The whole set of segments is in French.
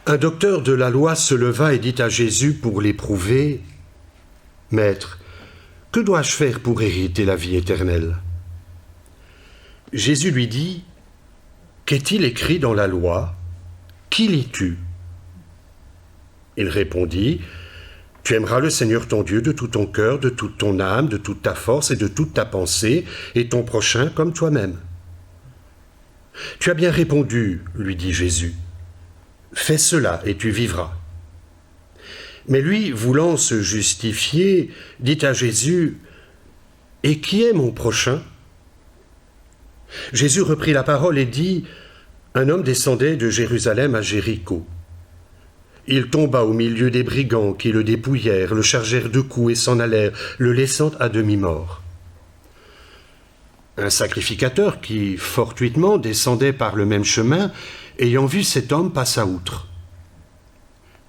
Un docteur de la loi se leva et dit à Jésus pour l'éprouver, « Maître, que dois-je faire pour hériter la vie éternelle ?» Jésus lui dit, « Qu'est-il écrit dans la loi? Qui lis-tu » Il répondit, « Tu aimeras le Seigneur ton Dieu de tout ton cœur, de toute ton âme, de toute ta force et de toute ta pensée, et ton prochain comme toi-même. » « Tu as bien répondu, lui dit Jésus. Fais cela et tu vivras. » Mais lui, voulant se justifier, dit à Jésus, « Et qui est mon prochain ?» Jésus reprit la parole et dit, « Un homme descendait de Jérusalem à Jéricho. Il tomba au milieu des brigands qui le dépouillèrent, le chargèrent de coups et s'en allèrent, le laissant à demi-mort. Un sacrificateur qui, fortuitement, descendait par le même chemin, ayant vu cet homme, passa outre.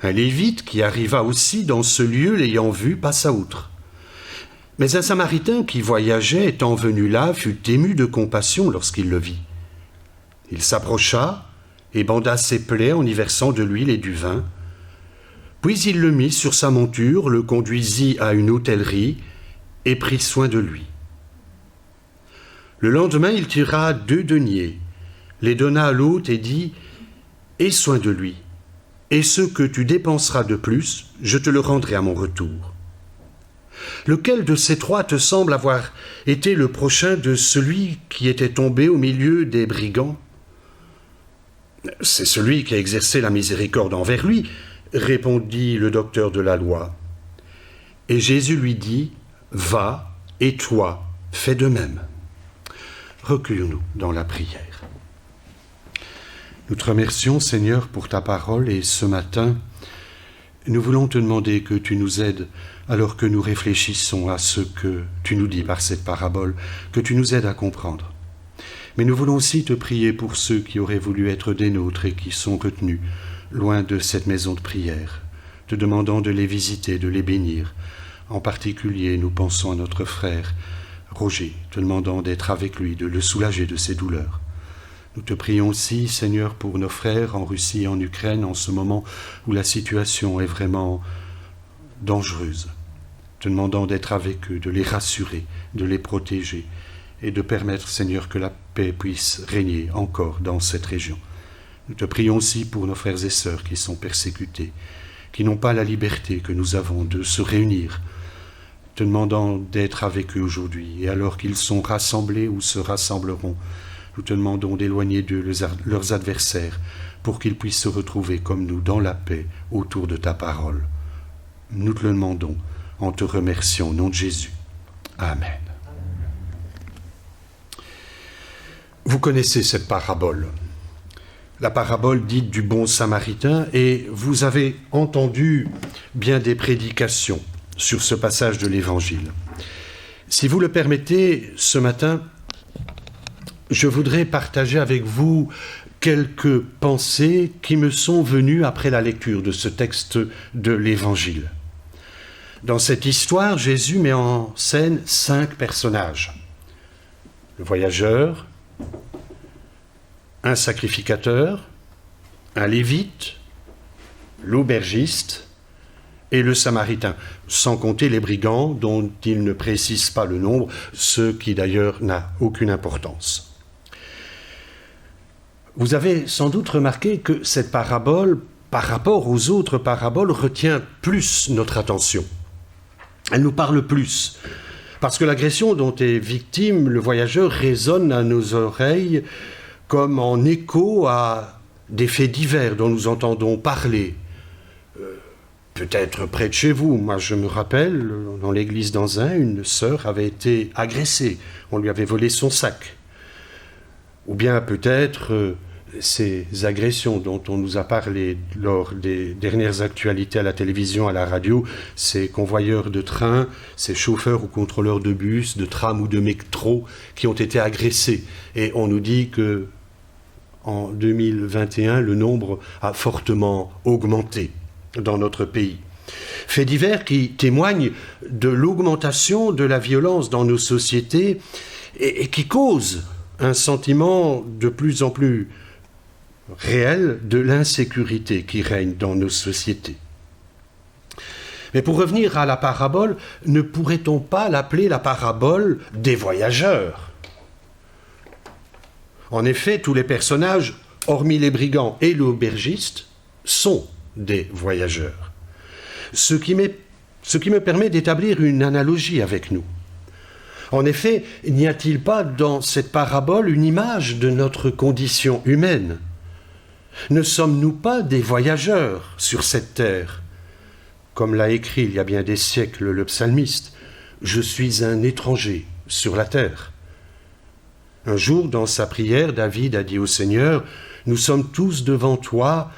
Un lévite qui arriva aussi dans ce lieu, l'ayant vu, passa outre. Mais un samaritain qui voyageait, étant venu là, fut ému de compassion lorsqu'il le vit. Il s'approcha et banda ses plaies en y versant de l'huile et du vin. Puis il le mit sur sa monture, le conduisit à une hôtellerie et prit soin de lui. Le lendemain, il tira 2 deniers, les donna à l'hôte et dit « Aie soin de lui, et ce que tu dépenseras de plus, je te le rendrai à mon retour. » Lequel de ces 3 te semble avoir été le prochain de celui qui était tombé au milieu des brigands ? C'est celui qui a exercé la miséricorde envers lui, répondit le docteur de la loi. Et Jésus lui dit, « Va, et toi, fais de même. » Recueillons-nous dans la prière. Nous te remercions, Seigneur, pour ta parole, et ce matin, nous voulons te demander que tu nous aides alors que nous réfléchissons à ce que tu nous dis par cette parabole, que tu nous aides à comprendre. Mais nous voulons aussi te prier pour ceux qui auraient voulu être des nôtres et qui sont retenus loin de cette maison de prière, te demandant de les visiter, de les bénir. En particulier, nous pensons à notre frère Roger, te demandant d'être avec lui, de le soulager de ses douleurs. Nous te prions aussi, Seigneur, pour nos frères en Russie et en Ukraine, en ce moment où la situation est vraiment dangereuse, te demandant d'être avec eux, de les rassurer, de les protéger et de permettre, Seigneur, que la paix puisse régner encore dans cette région. Nous te prions aussi pour nos frères et sœurs qui sont persécutés, qui n'ont pas la liberté que nous avons de se réunir, te demandant d'être avec eux aujourd'hui. Et alors qu'ils sont rassemblés ou se rassembleront, nous te demandons d'éloigner d'eux leurs adversaires pour qu'ils puissent se retrouver comme nous dans la paix autour de ta parole. Nous te le demandons en te remerciant au nom de Jésus. Amen. Vous connaissez cette parabole, la parabole dite du bon samaritain, et vous avez entendu bien des prédications sur ce passage de l'Évangile. Si vous le permettez, ce matin, je voudrais partager avec vous quelques pensées qui me sont venues après la lecture de ce texte de l'Évangile. Dans cette histoire, Jésus met en scène 5 personnages. Le voyageur, un sacrificateur, un lévite, l'aubergiste et le samaritain, sans compter les brigands dont il ne précise pas le nombre, ce qui d'ailleurs n'a aucune importance. Vous avez sans doute remarqué que cette parabole, par rapport aux autres paraboles, retient plus notre attention. Elle nous parle plus, parce que l'agression dont est victime le voyageur résonne à nos oreilles comme en écho à des faits divers dont nous entendons parler. Peut-être près de chez vous. Moi, je me rappelle, dans l'église d'Anzin, une sœur avait été agressée. On lui avait volé son sac. Ou bien peut-être ces agressions dont on nous a parlé lors des dernières actualités à la télévision, à la radio, ces convoyeurs de train, ces chauffeurs ou contrôleurs de bus, de tram ou de métro qui ont été agressés. Et on nous dit que en 2021, le nombre a fortement augmenté dans notre pays. Faits divers qui témoignent de l'augmentation de la violence dans nos sociétés et qui causent un sentiment de plus en plus réel de l'insécurité qui règne dans nos sociétés. Mais pour revenir à la parabole, ne pourrait-on pas l'appeler la parabole des voyageurs ? En effet, tous les personnages, hormis les brigands et l'aubergiste, sont des voyageurs. Ce qui me permet d'établir une analogie avec nous. En effet, n'y a-t-il pas dans cette parabole une image de notre condition humaine ? Ne sommes-nous pas des voyageurs sur cette terre ? Comme l'a écrit il y a bien des siècles le psalmiste, « Je suis un étranger sur la terre ». Un jour, dans sa prière, David a dit au Seigneur, « Nous sommes tous devant toi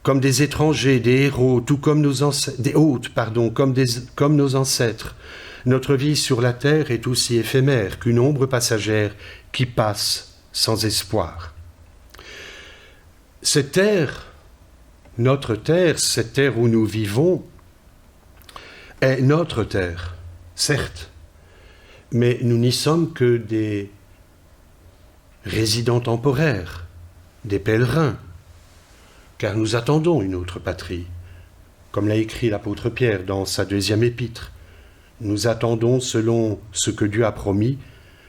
comme des étrangers, des héros, tout comme nos ancêtres, des hôtes, pardon, comme nos ancêtres. Notre vie sur la terre est aussi éphémère qu'une ombre passagère qui passe sans espoir. » Cette terre, notre terre, cette terre où nous vivons, est notre terre, certes, mais nous n'y sommes que des résidents temporaires, des pèlerins, car nous attendons une autre patrie, comme l'a écrit l'apôtre Pierre dans sa 2e épître. Nous attendons, selon ce que Dieu a promis,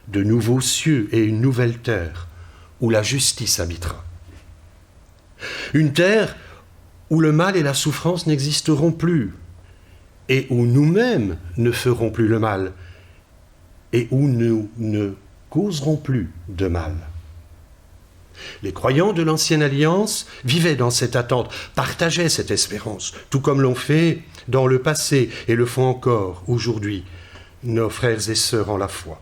de nouveaux cieux et une nouvelle terre, où la justice habitera. Une terre où le mal et la souffrance n'existeront plus, et où nous-mêmes ne ferons plus le mal, et où nous ne causerons plus de mal. Les croyants de l'Ancienne Alliance vivaient dans cette attente, partageaient cette espérance, tout comme l'ont fait dans le passé et le font encore aujourd'hui nos frères et sœurs en la foi.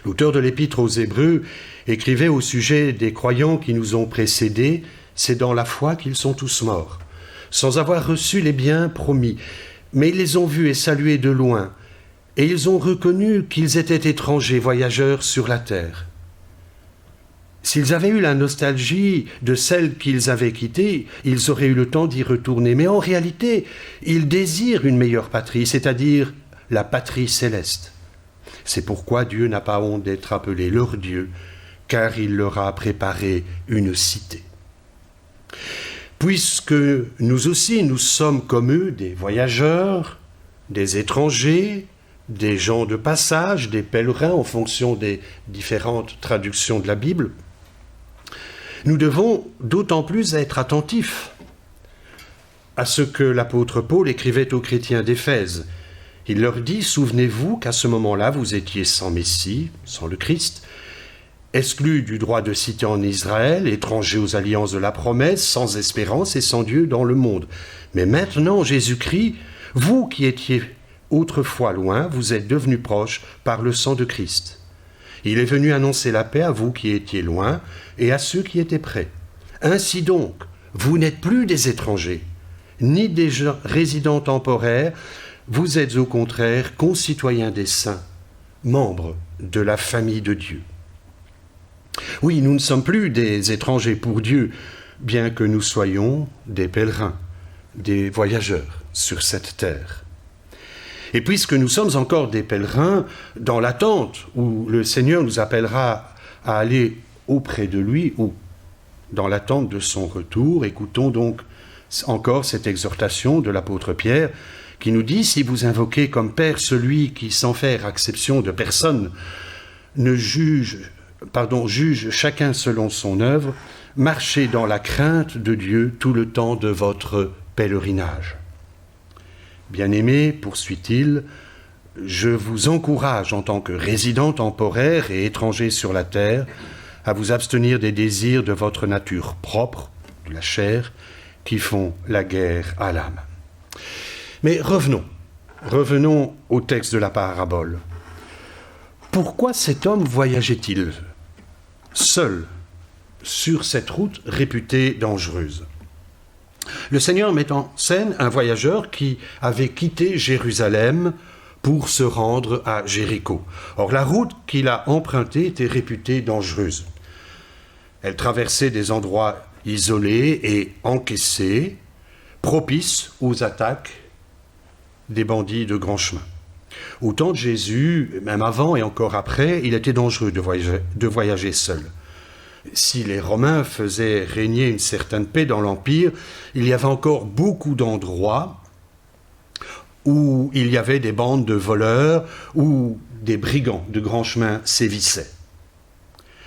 L'auteur de l'Épître aux Hébreux écrivait au sujet des croyants qui nous ont précédés, « C'est dans la foi qu'ils sont tous morts, sans avoir reçu les biens promis, mais ils les ont vus et salués de loin, et ils ont reconnu qu'ils étaient étrangers, voyageurs sur la terre. S'ils avaient eu la nostalgie de celle qu'ils avaient quittée, ils auraient eu le temps d'y retourner. Mais en réalité, ils désirent une meilleure patrie, c'est-à-dire la patrie céleste. C'est pourquoi Dieu n'a pas honte d'être appelé leur Dieu, car il leur a préparé une cité. Puisque nous aussi, nous sommes comme eux des voyageurs, des étrangers, des gens de passage, des pèlerins en fonction des différentes traductions de la Bible, nous devons d'autant plus être attentifs à ce que l'apôtre Paul écrivait aux chrétiens d'Éphèse. Il leur dit, « Souvenez-vous qu'à ce moment-là, vous étiez sans Messie, sans le Christ, exclus du droit de cité en Israël, étrangers aux alliances de la promesse, sans espérance et sans Dieu dans le monde. Mais maintenant, Jésus-Christ, vous qui étiez autrefois loin, vous êtes devenus proches par le sang de Christ. Il est venu annoncer la paix à vous qui étiez loin et à ceux qui étaient près. Ainsi donc, vous n'êtes plus des étrangers, ni des résidents temporaires, vous êtes au contraire concitoyens des saints, membres de la famille de Dieu. » Oui, nous ne sommes plus des étrangers pour Dieu, bien que nous soyons des pèlerins, des voyageurs sur cette terre. Et puisque nous sommes encore des pèlerins dans l'attente où le Seigneur nous appellera à aller auprès de lui ou dans l'attente de son retour, écoutons donc encore cette exhortation de l'apôtre Pierre qui nous dit « Si vous invoquez comme Père celui qui, sans faire acception de personne, juge chacun selon son œuvre, marchez dans la crainte de Dieu tout le temps de votre pèlerinage. » Bien-aimés, poursuit-il, je vous encourage en tant que résidents temporaires et étrangers sur la terre à vous abstenir des désirs de votre nature propre, de la chair, qui font la guerre à l'âme. Mais revenons au texte de la parabole. Pourquoi cet homme voyageait-il seul sur cette route réputée dangereuse ? Le Seigneur met en scène un voyageur qui avait quitté Jérusalem pour se rendre à Jéricho. Or, la route qu'il a empruntée était réputée dangereuse. Elle traversait des endroits isolés et encaissés, propices aux attaques des bandits de grand chemin. Au temps de Jésus, même avant et encore après, il était dangereux de voyager seul. Si les Romains faisaient régner une certaine paix dans l'Empire, il y avait encore beaucoup d'endroits où il y avait des bandes de voleurs ou des brigands de grands chemins sévissaient.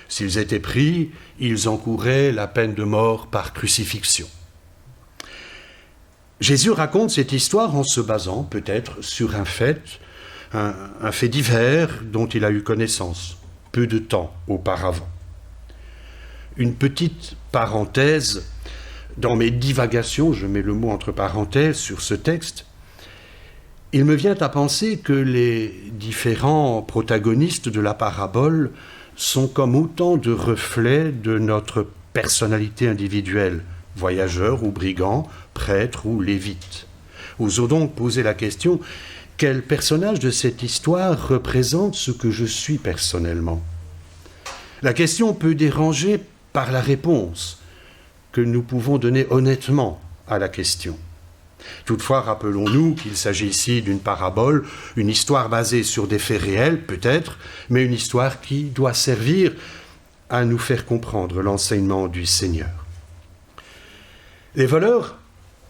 S'ils étaient pris, ils encouraient la peine de mort par crucifixion. Jésus raconte cette histoire en se basant peut-être sur un fait divers dont il a eu connaissance peu de temps auparavant. Une petite parenthèse dans mes divagations, je mets le mot entre parenthèses sur ce texte, il me vient à penser que les différents protagonistes de la parabole sont comme autant de reflets de notre personnalité individuelle, voyageurs ou brigands, prêtres ou lévites. Osons donc poser la question, quel personnage de cette histoire représente ce que je suis personnellement ? La question peut déranger par la réponse que nous pouvons donner honnêtement à la question. Toutefois, rappelons-nous qu'il s'agit ici d'une parabole, une histoire basée sur des faits réels, peut-être, mais une histoire qui doit servir à nous faire comprendre l'enseignement du Seigneur. Les voleurs,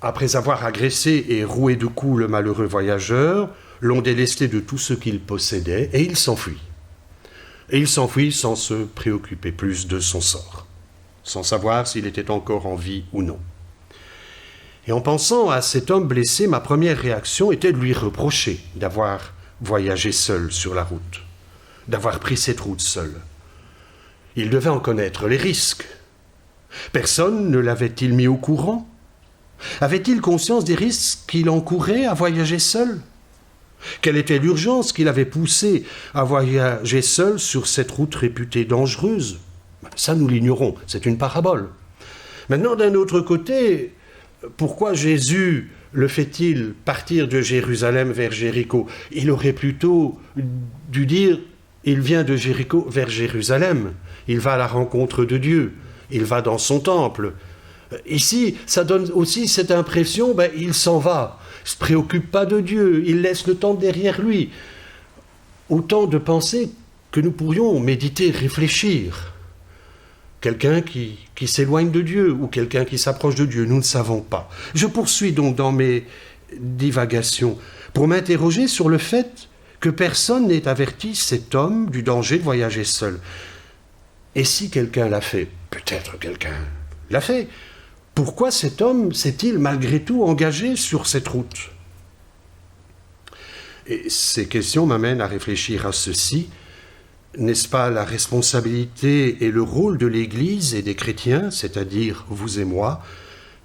après avoir agressé et roué de coups le malheureux voyageur, l'ont délesté de tout ce qu'il possédait et il s'enfuit. Et il s'enfuit sans se préoccuper plus de son sort, sans savoir s'il était encore en vie ou non. Et en pensant à cet homme blessé, ma première réaction était de lui reprocher d'avoir voyagé seul sur la route, d'avoir pris cette route seul. Il devait en connaître les risques. Personne ne l'avait-il mis au courant ? Avait-il conscience des risques qu'il encourait à voyager seul ? Quelle était l'urgence qui l'avait poussé à voyager seul sur cette route réputée dangereuse ? Ça, nous l'ignorons, c'est une parabole. Maintenant, d'un autre côté, pourquoi Jésus le fait-il partir de Jérusalem vers Jéricho ? Il aurait plutôt dû dire « il vient de Jéricho vers Jérusalem, il va à la rencontre de Dieu, il va dans son temple ». Ici, ça donne aussi cette impression, il s'en va, il ne se préoccupe pas de Dieu, il laisse le temple derrière lui. Autant de pensées que nous pourrions méditer, réfléchir. Quelqu'un qui s'éloigne de Dieu ou quelqu'un qui s'approche de Dieu, nous ne savons pas. Je poursuis donc dans mes divagations pour m'interroger sur le fait que personne n'ait averti cet homme du danger de voyager seul. Et si quelqu'un l'a fait, peut-être quelqu'un l'a fait, pourquoi cet homme s'est-il malgré tout engagé sur cette route ? Et ces questions m'amènent à réfléchir à ceci. N'est-ce pas la responsabilité et le rôle de l'Église et des chrétiens, c'est-à-dire vous et moi,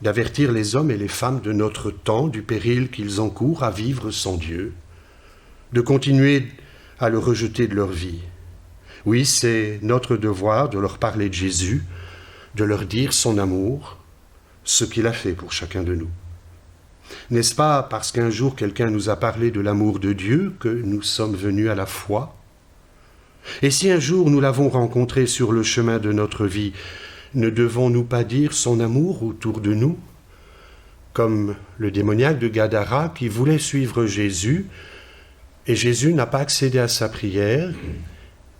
d'avertir les hommes et les femmes de notre temps du péril qu'ils encourent à vivre sans Dieu, de continuer à le rejeter de leur vie ? Oui, c'est notre devoir de leur parler de Jésus, de leur dire son amour, ce qu'il a fait pour chacun de nous. N'est-ce pas parce qu'un jour quelqu'un nous a parlé de l'amour de Dieu que nous sommes venus à la foi ? Et si un jour nous l'avons rencontré sur le chemin de notre vie, ne devons-nous pas dire son amour autour de nous ? Comme le démoniaque de Gadara qui voulait suivre Jésus, et Jésus n'a pas accédé à sa prière,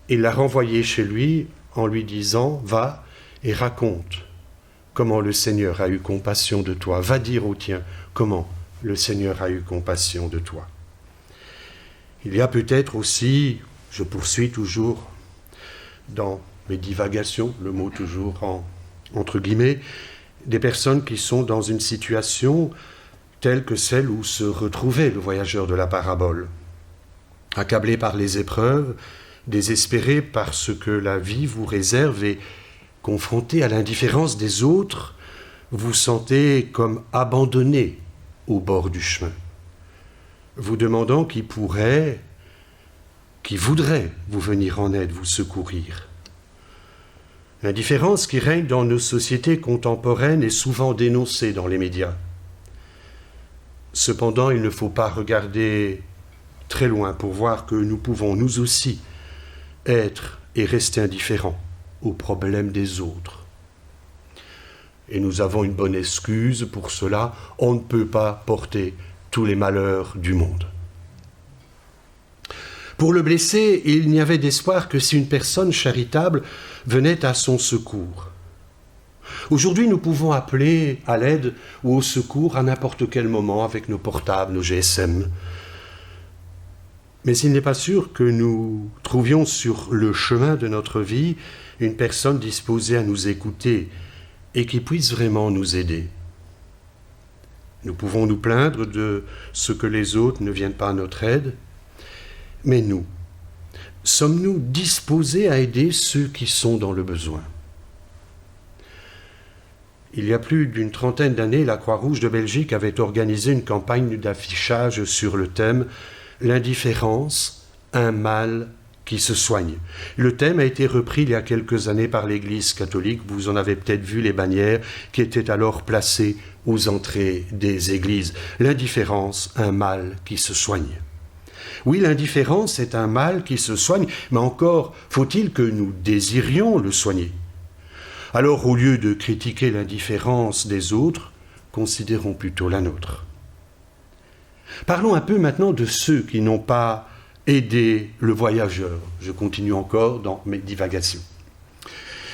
il l'a renvoyé chez lui en lui disant « Va et raconte comment le Seigneur a eu compassion de toi. Va dire aux tiens comment le Seigneur a eu compassion de toi. » Il y a peut-être aussi, je poursuis toujours dans mes divagations, le mot toujours entre guillemets, des personnes qui sont dans une situation telle que celle où se retrouvait le voyageur de la parabole, accablé par les épreuves, désespéré par ce que la vie vous réserve et confronté à l'indifférence des autres, vous sentez comme abandonné au bord du chemin, vous demandant qui pourrait, qui voudrait vous venir en aide, vous secourir. L'indifférence qui règne dans nos sociétés contemporaines est souvent dénoncée dans les médias. Cependant, il ne faut pas regarder très loin pour voir que nous pouvons, nous aussi, être et rester indifférents aux problèmes des autres. Et nous avons une bonne excuse pour cela, on ne peut pas porter tous les malheurs du monde. Pour le blessé, il n'y avait d'espoir que si une personne charitable venaient à son secours. Aujourd'hui, nous pouvons appeler à l'aide ou au secours à n'importe quel moment avec nos portables, nos GSM. Mais il n'est pas sûr que nous trouvions sur le chemin de notre vie une personne disposée à nous écouter et qui puisse vraiment nous aider. Nous pouvons nous plaindre de ce que les autres ne viennent pas à notre aide, mais nous, sommes-nous disposés à aider ceux qui sont dans le besoin ? Il y a plus d'une trentaine d'années, la Croix-Rouge de Belgique avait organisé une campagne d'affichage sur le thème « L'indifférence, un mal qui se soigne ». Le thème a été repris il y a quelques années par l'Église catholique. Vous en avez peut-être vu les bannières qui étaient alors placées aux entrées des églises. L'indifférence, un mal qui se soigne. Oui, l'indifférence est un mal qui se soigne, mais encore faut-il que nous désirions le soigner. Alors, au lieu de critiquer l'indifférence des autres, considérons plutôt la nôtre. Parlons un peu maintenant de ceux qui n'ont pas aidé le voyageur. Je continue encore dans mes divagations.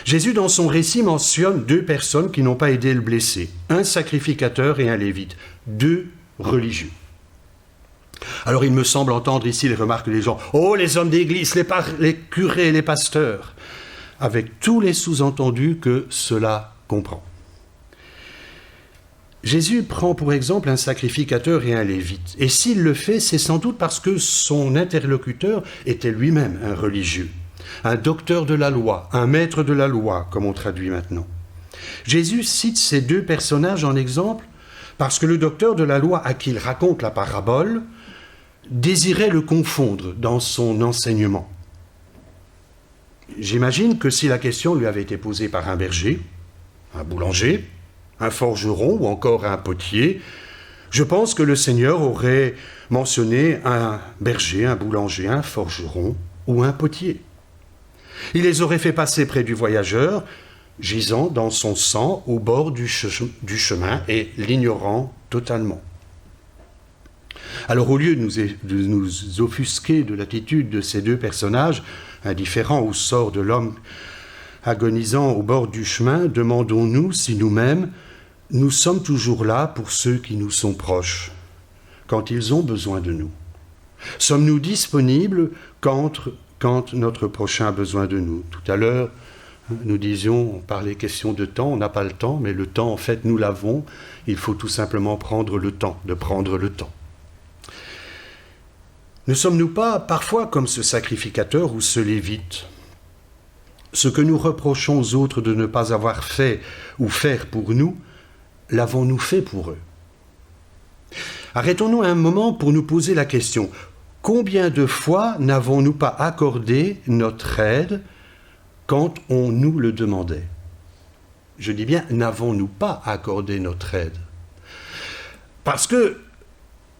Jésus, dans son récit, mentionne 2 personnes qui n'ont pas aidé le blessé, un sacrificateur et un lévite, 2 religieux. Alors il me semble entendre ici les remarques des gens « Oh, les hommes d'église, les curés, les pasteurs !» avec tous les sous-entendus que cela comprend. Jésus prend pour exemple un sacrificateur et un lévite. Et s'il le fait, c'est sans doute parce que son interlocuteur était lui-même un religieux, un docteur de la loi, un maître de la loi, comme on traduit maintenant. Jésus cite ces 2 personnages en exemple parce que le docteur de la loi à qui il raconte la parabole désirait le confondre dans son enseignement. J'imagine que si la question lui avait été posée par un berger, un boulanger, un forgeron ou encore un potier, je pense que le Seigneur aurait mentionné un berger, un boulanger, un forgeron ou un potier. Il les aurait fait passer près du voyageur, gisant dans son sang au bord du chemin et l'ignorant totalement. Alors au lieu de nous offusquer de l'attitude de ces 2 personnages, indifférents au sort de l'homme agonisant au bord du chemin, demandons-nous si nous-mêmes, nous sommes toujours là pour ceux qui nous sont proches, quand ils ont besoin de nous. Sommes-nous disponibles quand notre prochain a besoin de nous ? Tout à l'heure, nous disions, on parlait question de temps, on n'a pas le temps, mais le temps, en fait, nous l'avons. Il faut tout simplement prendre le temps, de prendre le temps. Ne sommes-nous pas parfois comme ce sacrificateur ou ce lévite ? Ce que nous reprochons aux autres de ne pas avoir fait ou faire pour nous, l'avons-nous fait pour eux ? Arrêtons-nous un moment pour nous poser la question. Combien de fois n'avons-nous pas accordé notre aide quand on nous le demandait ? Je dis bien, n'avons-nous pas accordé notre aide ? Parce que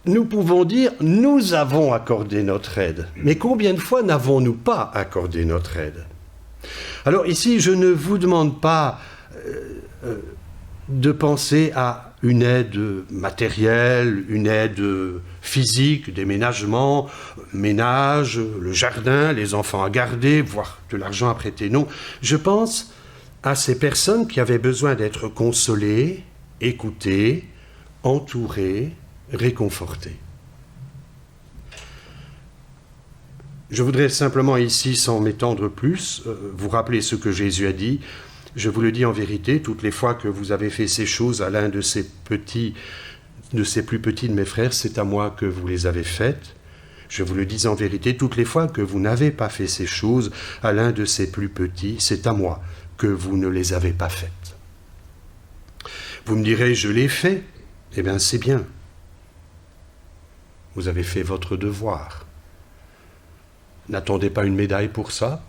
nous pouvons dire, nous avons accordé notre aide. Mais combien de fois n'avons-nous pas accordé notre aide ? Alors ici, je ne vous demande pas de penser à une aide matérielle, une aide physique, déménagement, ménage, le jardin, les enfants à garder, voire de l'argent à prêter. Non, je pense à ces personnes qui avaient besoin d'être consolées, écoutées, entourées, réconfortées. Je voudrais simplement ici, sans m'étendre plus, vous rappeler ce que Jésus a dit. Je vous le dis en vérité, toutes les fois que vous avez fait ces choses à l'un de ces plus petits de mes frères, c'est à moi que vous les avez faites. Je vous le dis en vérité, toutes les fois que vous n'avez pas fait ces choses à l'un de ces plus petits, c'est à moi que vous ne les avez pas faites. Vous me direz, je l'ai fait. Eh bien, c'est bien. Vous avez fait votre devoir. N'attendez pas une médaille pour ça.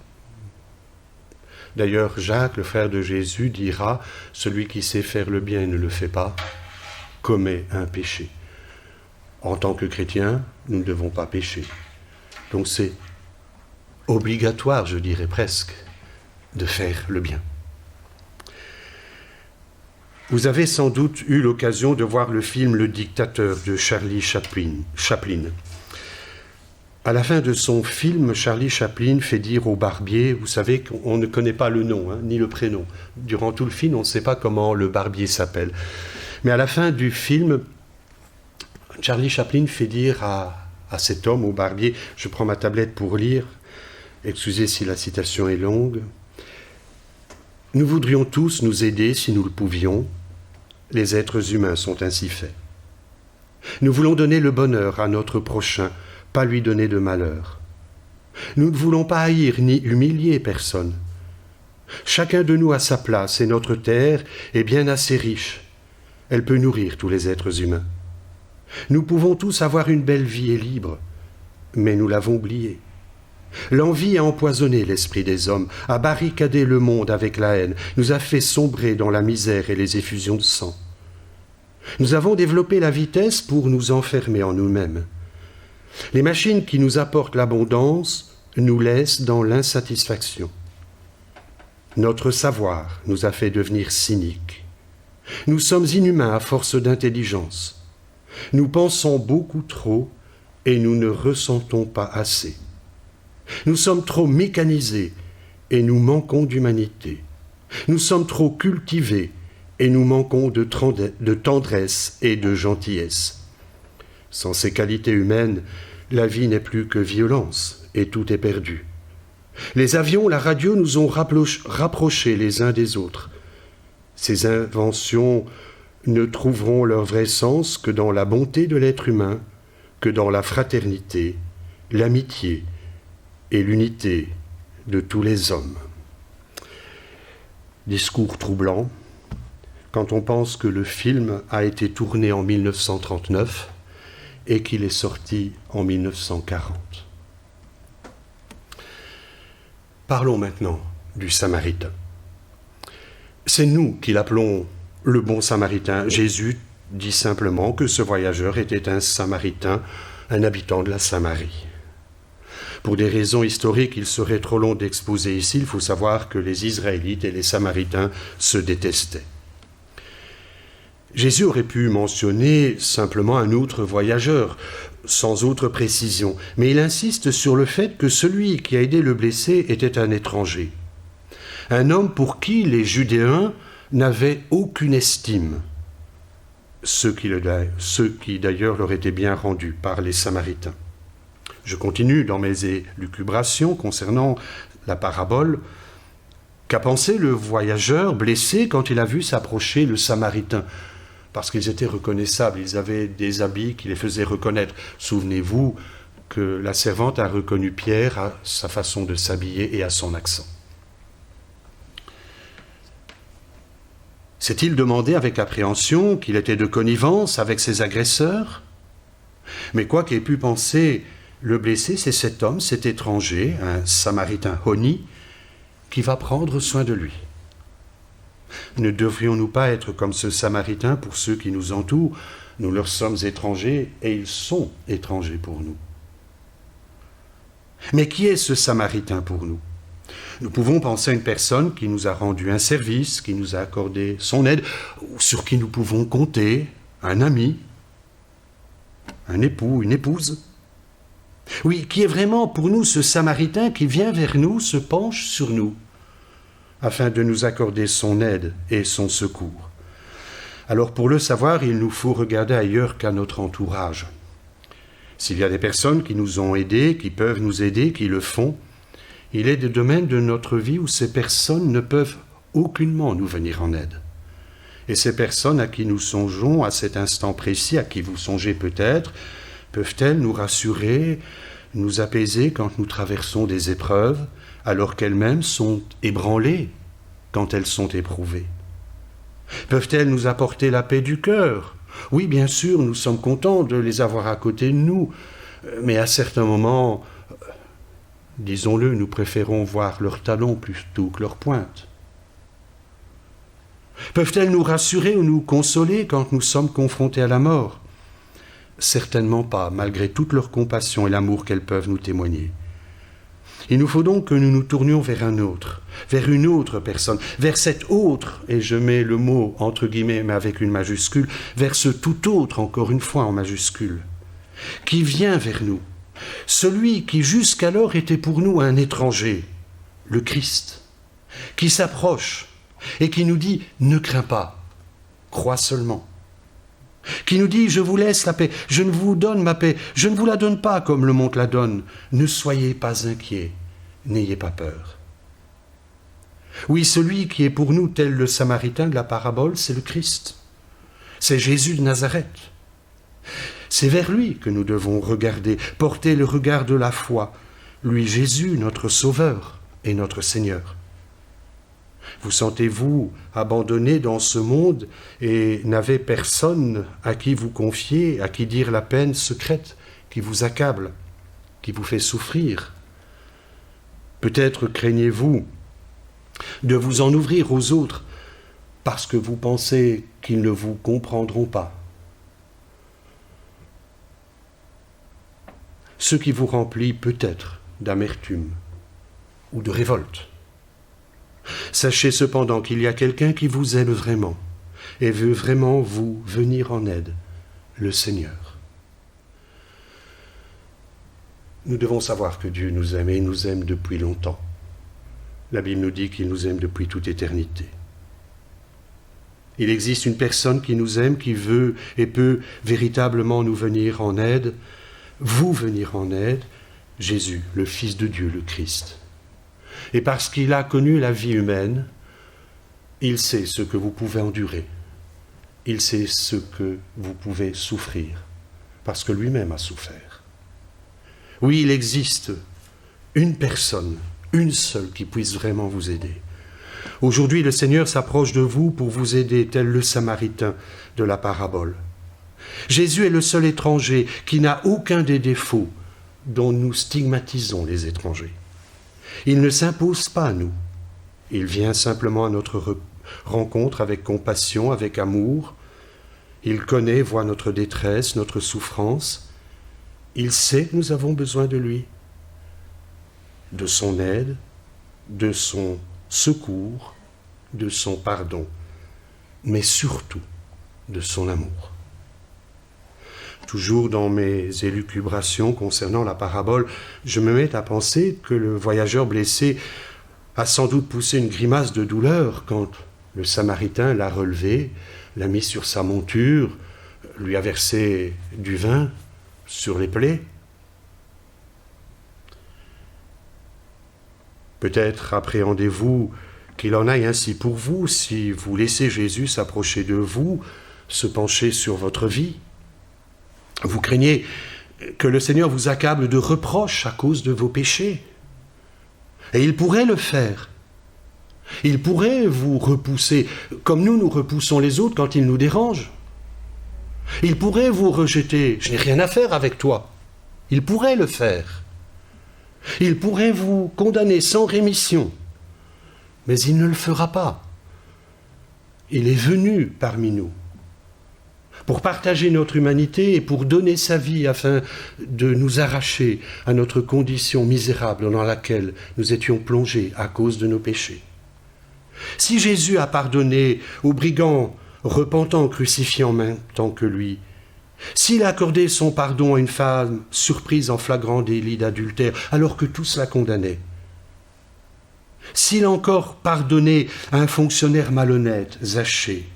D'ailleurs, Jacques, le frère de Jésus, dira « Celui qui sait faire le bien et ne le fait pas, commet un péché. » En tant que chrétiens, nous ne devons pas pécher. Donc c'est obligatoire, je dirais presque, de faire le bien. Vous avez sans doute eu l'occasion de voir le film « Le dictateur » de Charlie Chaplin. À la fin de son film, Charlie Chaplin fait dire au barbier, vous savez qu'on ne connaît pas le nom, ni le prénom. Durant tout le film, on ne sait pas comment le barbier s'appelle. Mais à la fin du film, Charlie Chaplin fait dire à cet homme, au barbier, je prends ma tablette pour lire, excusez si la citation est longue, « Nous voudrions tous nous aider si nous le pouvions, les êtres humains sont ainsi faits. Nous voulons donner le bonheur à notre prochain, pas lui donner de malheur. Nous ne voulons pas haïr ni humilier personne. Chacun de nous a sa place et notre terre est bien assez riche. Elle peut nourrir tous les êtres humains. Nous pouvons tous avoir une belle vie et libre, mais nous l'avons oubliée. L'envie a empoisonné l'esprit des hommes, a barricadé le monde avec la haine, nous a fait sombrer dans la misère et les effusions de sang. Nous avons développé la vitesse pour nous enfermer en nous-mêmes. Les machines qui nous apportent l'abondance nous laissent dans l'insatisfaction. Notre savoir nous a fait devenir cyniques. Nous sommes inhumains à force d'intelligence. Nous pensons beaucoup trop et nous ne ressentons pas assez. Nous sommes trop mécanisés et nous manquons d'humanité. Nous sommes trop cultivés et nous manquons de tendresse et de gentillesse. Sans ces qualités humaines, la vie n'est plus que violence et tout est perdu. Les avions, la radio nous ont rapprochés les uns des autres. Ces inventions ne trouveront leur vrai sens que dans la bonté de l'être humain, que dans la fraternité, l'amitié et l'unité de tous les hommes. Discours troublant, quand on pense que le film a été tourné en 1939 et qu'il est sorti en 1940. Parlons maintenant du Samaritain. C'est nous qui l'appelons le bon Samaritain. Jésus dit simplement que ce voyageur était un Samaritain, un habitant de la Samarie. Pour des raisons historiques, il serait trop long d'exposer ici. Il faut savoir que les Israélites et les Samaritains se détestaient. Jésus aurait pu mentionner simplement un autre voyageur, sans autre précision, mais il insiste sur le fait que celui qui a aidé le blessé était un étranger. Un homme pour qui les Judéens n'avaient aucune estime, ce qui d'ailleurs leur était bien rendu par les Samaritains. Je continue dans mes élucubrations concernant la parabole. Qu'a pensé le voyageur blessé quand il a vu s'approcher le Samaritain ? Parce qu'ils étaient reconnaissables, ils avaient des habits qui les faisaient reconnaître. Souvenez-vous que la servante a reconnu Pierre à sa façon de s'habiller et à son accent. S'est-il demandé avec appréhension qu'il était de connivence avec ses agresseurs ? Mais quoi qu'ait pu penser le blessé, c'est cet homme, cet étranger, un Samaritain honni, qui va prendre soin de lui. Ne devrions-nous pas être comme ce Samaritain pour ceux qui nous entourent ? Nous leur sommes étrangers et ils sont étrangers pour nous. Mais qui est ce Samaritain pour nous ? Nous pouvons penser à une personne qui nous a rendu un service, qui nous a accordé son aide, ou sur qui nous pouvons compter, un ami, un époux, une épouse. Oui, qui est vraiment pour nous ce Samaritain qui vient vers nous, se penche sur nous, afin de nous accorder son aide et son secours. Alors pour le savoir, il nous faut regarder ailleurs qu'à notre entourage. S'il y a des personnes qui nous ont aidés, qui peuvent nous aider, qui le font, il est des domaines de notre vie où ces personnes ne peuvent aucunement nous venir en aide. Et ces personnes à qui nous songeons à cet instant précis, à qui vous songez peut-être, peuvent-elles nous rassurer, nous apaiser quand nous traversons des épreuves, alors qu'elles-mêmes sont ébranlées quand elles sont éprouvées? Peuvent-elles nous apporter la paix du cœur? Oui, bien sûr, nous sommes contents de les avoir à côté de nous, mais à certains moments, disons-le, nous préférons voir leurs talons plutôt que leurs pointes. Peuvent-elles nous rassurer ou nous consoler quand nous sommes confrontés à la mort? Certainement pas, malgré toute leur compassion et l'amour qu'elles peuvent nous témoigner. Il nous faut donc que nous nous tournions vers un autre, vers une autre personne, vers cet autre, et je mets le mot entre guillemets mais avec une majuscule, vers ce tout autre, encore une fois en majuscule, qui vient vers nous, celui qui jusqu'alors était pour nous un étranger, le Christ, qui s'approche et qui nous dit « Ne crains pas, crois seulement », qui nous dit « Je vous laisse la paix, je ne vous donne ma paix, je ne vous la donne pas comme le monde la donne, ne soyez pas inquiets, n'ayez pas peur ». Oui, celui qui est pour nous tel le Samaritain de la parabole, c'est le Christ, c'est Jésus de Nazareth. C'est vers lui que nous devons regarder, porter le regard de la foi, lui Jésus, notre Sauveur et notre Seigneur. Vous sentez-vous abandonné dans ce monde et n'avez personne à qui vous confier, à qui dire la peine secrète qui vous accable, qui vous fait souffrir? Peut-être craignez-vous de vous en ouvrir aux autres parce que vous pensez qu'ils ne vous comprendront pas. Ce qui vous remplit peut-être d'amertume ou de révolte. Sachez cependant qu'il y a quelqu'un qui vous aime vraiment et veut vraiment vous venir en aide, le Seigneur. Nous devons savoir que Dieu nous aime et il nous aime depuis longtemps. La Bible nous dit qu'il nous aime depuis toute éternité. Il existe une personne qui nous aime, qui veut et peut véritablement nous venir en aide, vous venir en aide, Jésus, le Fils de Dieu, le Christ. Et parce qu'il a connu la vie humaine, il sait ce que vous pouvez endurer. Il sait ce que vous pouvez souffrir, parce que lui-même a souffert. Oui, il existe une personne, une seule qui puisse vraiment vous aider. Aujourd'hui, le Seigneur s'approche de vous pour vous aider, tel le Samaritain de la parabole. Jésus est le seul étranger qui n'a aucun des défauts dont nous stigmatisons les étrangers. Il ne s'impose pas à nous. Il vient simplement à notre rencontre avec compassion, avec amour. Il connaît, voit notre détresse, notre souffrance. Il sait que nous avons besoin de lui, de son aide, de son secours, de son pardon, mais surtout de son amour. Toujours dans mes élucubrations concernant la parabole, je me mets à penser que le voyageur blessé a sans doute poussé une grimace de douleur quand le Samaritain l'a relevé, l'a mis sur sa monture, lui a versé du vin sur les plaies. Peut-être appréhendez-vous qu'il en aille ainsi pour vous si vous laissez Jésus s'approcher de vous, se pencher sur votre vie. Vous craignez que le Seigneur vous accable de reproches à cause de vos péchés. Et il pourrait le faire. Il pourrait vous repousser, comme nous repoussons les autres quand ils nous dérangent. Il pourrait vous rejeter. Je n'ai rien à faire avec toi. Il pourrait le faire. Il pourrait vous condamner sans rémission, mais il ne le fera pas. Il est venu parmi nous pour partager notre humanité et pour donner sa vie afin de nous arracher à notre condition misérable dans laquelle nous étions plongés à cause de nos péchés. Si Jésus a pardonné aux brigands repentants crucifiés en même temps que lui, s'il a accordé son pardon à une femme surprise en flagrant délit d'adultère alors que tous la condamnaient, s'il a encore pardonné à un fonctionnaire malhonnête, Zachée,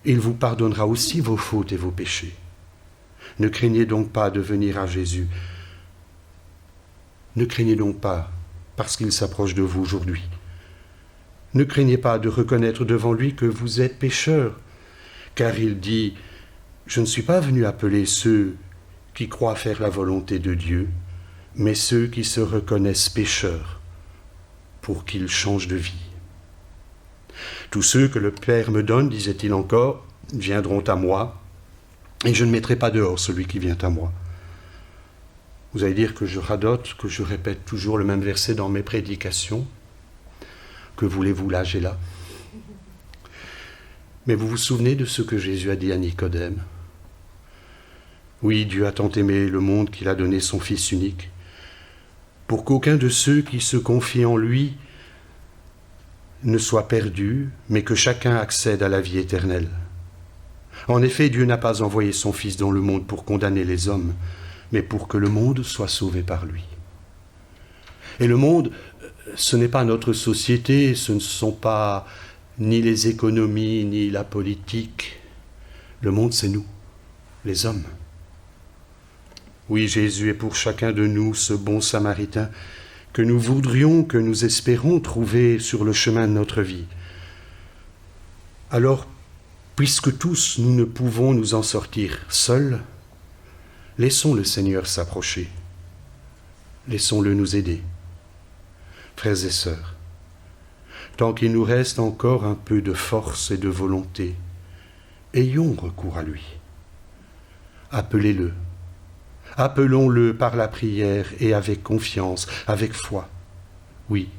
il vous pardonnera aussi vos fautes et vos péchés. Ne craignez donc pas de venir à Jésus. Ne craignez donc pas parce qu'il s'approche de vous aujourd'hui. Ne craignez pas de reconnaître devant lui que vous êtes pécheurs, car il dit « Je ne suis pas venu appeler ceux qui croient faire la volonté de Dieu, mais ceux qui se reconnaissent pécheurs, pour qu'ils changent de vie. Tous ceux que le Père me donne, disait-il encore, viendront à moi, et je ne mettrai pas dehors celui qui vient à moi. » Vous allez dire que je radote, que je répète toujours le même verset dans mes prédications. Que voulez-vous là, j'ai là? Mais vous vous souvenez de ce que Jésus a dit à Nicodème? Oui, Dieu a tant aimé le monde qu'il a donné son Fils unique, pour qu'aucun de ceux qui se confient en lui ne soit perdu, mais que chacun accède à la vie éternelle. En effet, Dieu n'a pas envoyé son Fils dans le monde pour condamner les hommes, mais pour que le monde soit sauvé par lui. Et le monde, ce n'est pas notre société, ce ne sont pas ni les économies, ni la politique. Le monde, c'est nous, les hommes. Oui, Jésus est pour chacun de nous ce bon samaritain que nous voudrions, que nous espérons trouver sur le chemin de notre vie. Alors, puisque tous nous ne pouvons nous en sortir seuls, laissons le Seigneur s'approcher. Laissons-le nous aider. Frères et sœurs, tant qu'il nous reste encore un peu de force et de volonté, ayons recours à lui. Appelez-le. Appelons-le par la prière et avec confiance, avec foi. Oui,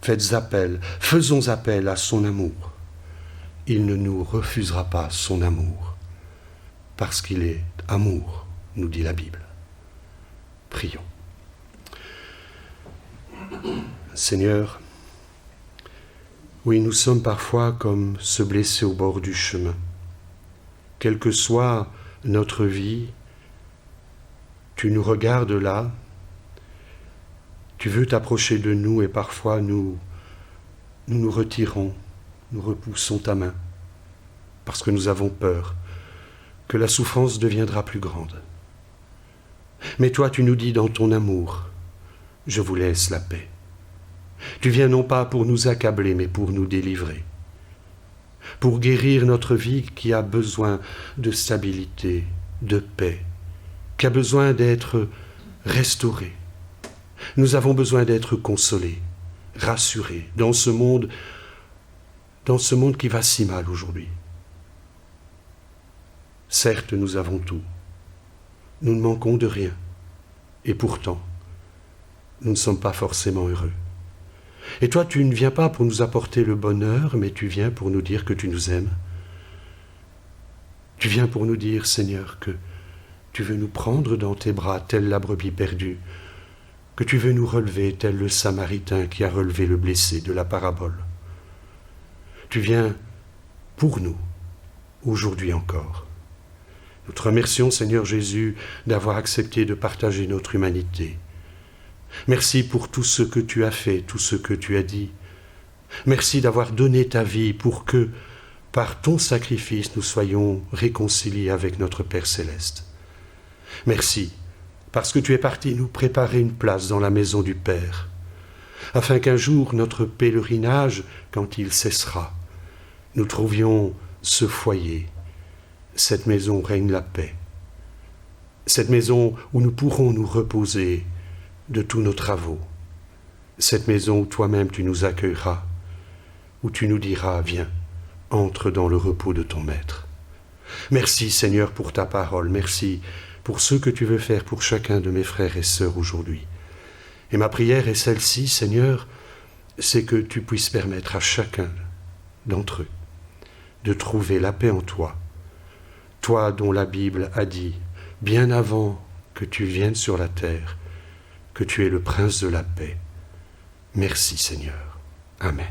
faites appel, faisons appel à son amour. Il ne nous refusera pas son amour, parce qu'il est amour, nous dit la Bible. Prions. Seigneur, oui, nous sommes parfois comme ce blessé au bord du chemin. Quelle que soit notre vie, tu nous regardes là, tu veux t'approcher de nous et parfois nous nous retirons, nous repoussons ta main, parce que nous avons peur que la souffrance deviendra plus grande. Mais toi, tu nous dis dans ton amour, je vous laisse la paix. Tu viens non pas pour nous accabler, mais pour nous délivrer, pour guérir notre vie qui a besoin de stabilité, de paix, qui a besoin d'être restaurée. Nous avons besoin d'être consolés, rassurés dans ce monde qui va si mal aujourd'hui. Certes, nous avons tout. Nous ne manquons de rien. Et pourtant, nous ne sommes pas forcément heureux. Et toi, tu ne viens pas pour nous apporter le bonheur, mais tu viens pour nous dire que tu nous aimes. Tu viens pour nous dire, Seigneur, que tu veux nous prendre dans tes bras, telle la brebis perdue, que tu veux nous relever, tel le Samaritain qui a relevé le blessé de la parabole. Tu viens pour nous, aujourd'hui encore. Nous te remercions, Seigneur Jésus, d'avoir accepté de partager notre humanité. Merci pour tout ce que tu as fait, tout ce que tu as dit. Merci d'avoir donné ta vie pour que, par ton sacrifice, nous soyons réconciliés avec notre Père céleste. Merci, parce que tu es parti nous préparer une place dans la maison du Père, afin qu'un jour notre pèlerinage, quand il cessera, nous trouvions ce foyer, cette maison où règne la paix, cette maison où nous pourrons nous reposer de tous nos travaux, cette maison où toi-même tu nous accueilleras, où tu nous diras, viens, entre dans le repos de ton Maître. Merci Seigneur pour ta parole, merci pour ce que tu veux faire pour chacun de mes frères et sœurs aujourd'hui. Et ma prière est celle-ci, Seigneur, c'est que tu puisses permettre à chacun d'entre eux de trouver la paix en toi, toi dont la Bible a dit, bien avant que tu viennes sur la terre, que tu es le prince de la paix. Merci Seigneur. Amen.